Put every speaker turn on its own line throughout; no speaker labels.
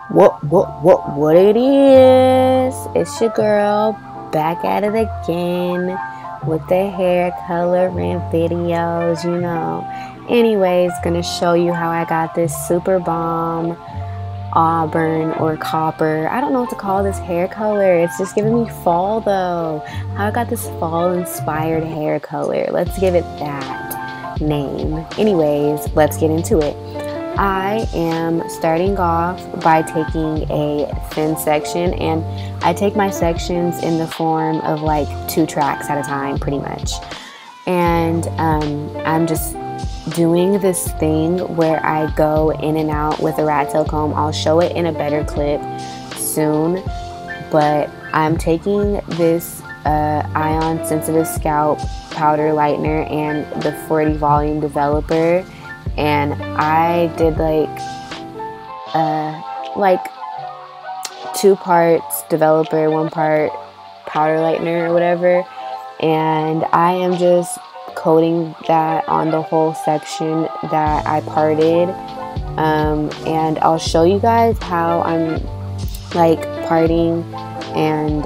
What it is? It's your girl back at it again with the hair coloring videos, you know. Anyways, gonna show you how I got this super bomb auburn or copper. I don't know what to call this hair color. It's just giving me fall though. How I got this fall inspired hair color. Let's give it that name. Anyways, let's get into it. I am starting off by taking a thin section, and I take my sections in the form of like 2 tracks at a time pretty much. And I'm just doing this thing where I go in and out with a rat tail comb. I'll show it in a better clip soon, but I'm taking this ion sensitive scalp powder lightener and the 40 volume developer, and I did like 2 parts developer, 1 part powder lightener or whatever, and I am just coating that on the whole section that I parted, and I'll show you guys how I'm like parting and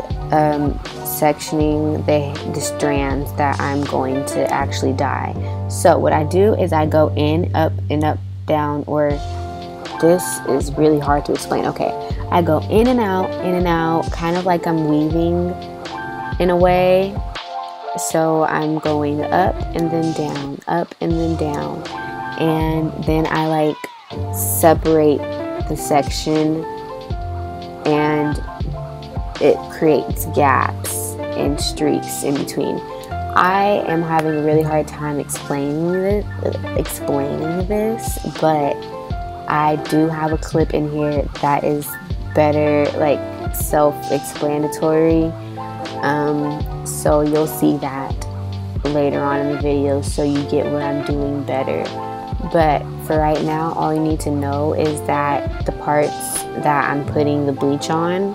sectioning the strands that I'm going to actually dye. So what I do is I go in, up and up, down, or this is really hard to explain. Okay, I go in and out, kind of like I'm weaving in a way. So I'm going up and then down, up and then down, and then I like separate the section, and it creates gaps and streaks in between. I am having a really hard time explaining this, but I do have a clip in here that is better, like self-explanatory. So you'll see that later on in the video, so you get what I'm doing better. But for right now, all you need to know is that the parts that I'm putting the bleach on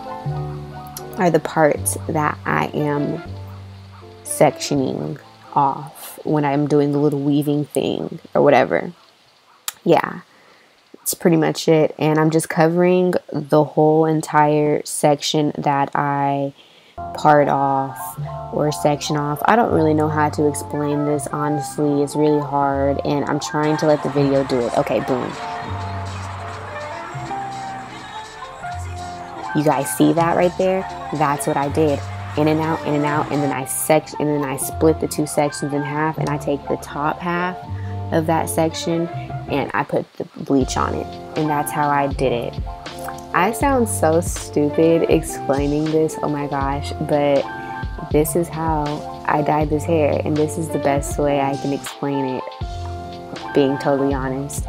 are the parts that I am sectioning off when I'm doing the little weaving thing or whatever. Yeah, it's pretty much it. And I'm just covering the whole entire section that I part off or section off. I don't really know how to explain this, honestly. It's really hard, and I'm trying to let the video do it. Okay, boom. You guys see that right there? That's what I did. In and out, and then I split the 2 sections in half, and I take the top half of that section and I put the bleach on it, and that's how I did it. I sound so stupid explaining this, oh my gosh, but this is how I dyed this hair, and this is the best way I can explain it, being totally honest.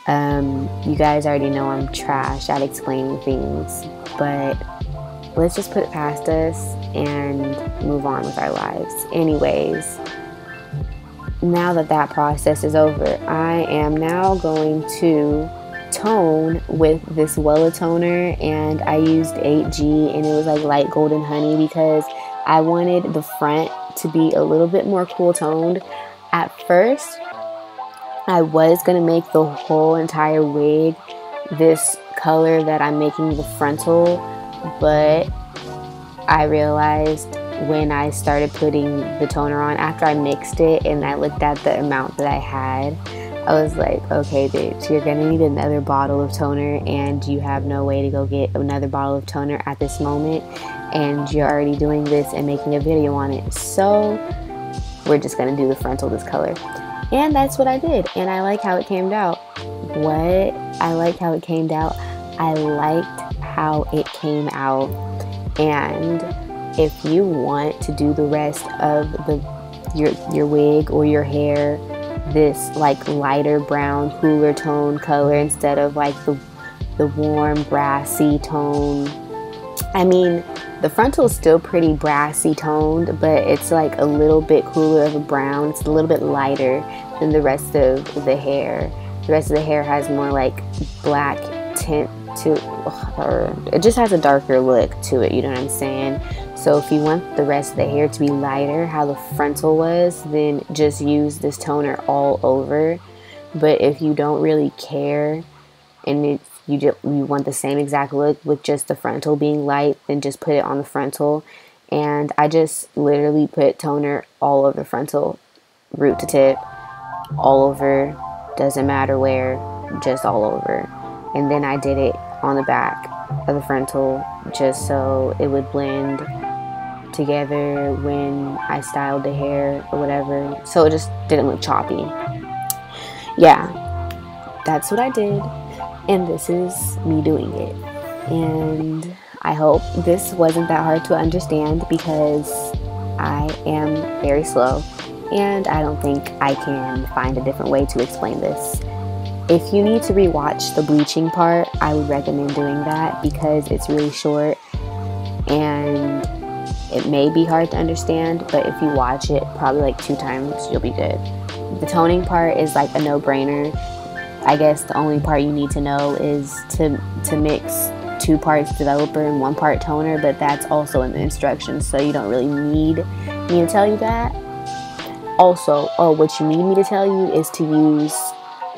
You guys already know I'm trash at explaining things, but let's just put it past us and move on with our lives. Anyways, now that that process is over, I am now going to tone with this Wella toner, and I used 8G, and it was like light golden honey because I wanted the front to be a little bit more cool toned. At first, I was gonna make the whole entire wig this color that I'm making the frontal, but I realized when I started putting the toner on, after I mixed it and I looked at the amount that I had, I was like, okay bitch, you're gonna need another bottle of toner, and you have no way to go get another bottle of toner at this moment, and you're already doing this and making a video on it, so we're just gonna do the frontal this color. And that's what I did, and I like how it came out. I liked how it came out. And if you want to do the rest of your wig or your hair this like lighter brown, cooler tone color instead of like the warm brassy tone, I mean, the frontal is still pretty brassy toned, but it's like a little bit cooler of a brown. It's a little bit lighter than the rest of the hair. The rest of the hair has more like black tint to it, just has a darker look to it, you know what I'm saying? So if you want the rest of the hair to be lighter, how the frontal was, then just use this toner all over. But if you don't really care and you want the same exact look with just the frontal being light, then just put it on the frontal. And I just literally put toner all over the frontal, root to tip, all over, doesn't matter where, just all over. And then I did it on the back of the frontal just so it would blend together when I styled the hair or whatever, so it just didn't look choppy. Yeah, that's what I did, and this is me doing it. And I hope this wasn't that hard to understand, because I am very slow and I don't think I can find a different way to explain this. If you need to rewatch the bleaching part, I would recommend doing that, because it's really short and it may be hard to understand, but if you watch it probably like 2 times, you'll be good. The toning part is like a no-brainer. I guess the only part you need to know is to mix 2 parts developer and 1 part toner, but that's also in the instructions, so you don't really need me to tell you that. Also, what you need me to tell you is to use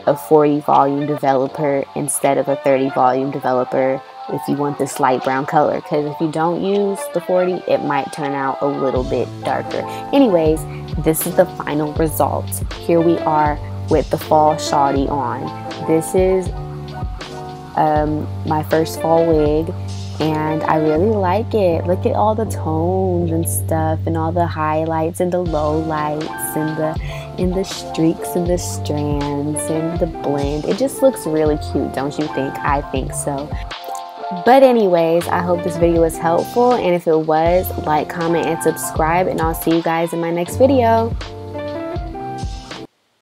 a 40 volume developer instead of a 30 volume developer if you want this light brown color, because if you don't use the 40, it might turn out a little bit darker. Anyways, this is the final result. Here we are with the fall shoddy on. This is my first fall wig, and I really like it. Look at all the tones and stuff, and all the highlights and the low lights and the streaks and the strands and the blend. It just looks really cute, don't you think? I think so. But anyways, I hope this video was helpful, and if it was, like, comment, and subscribe, and I'll see you guys in my next video.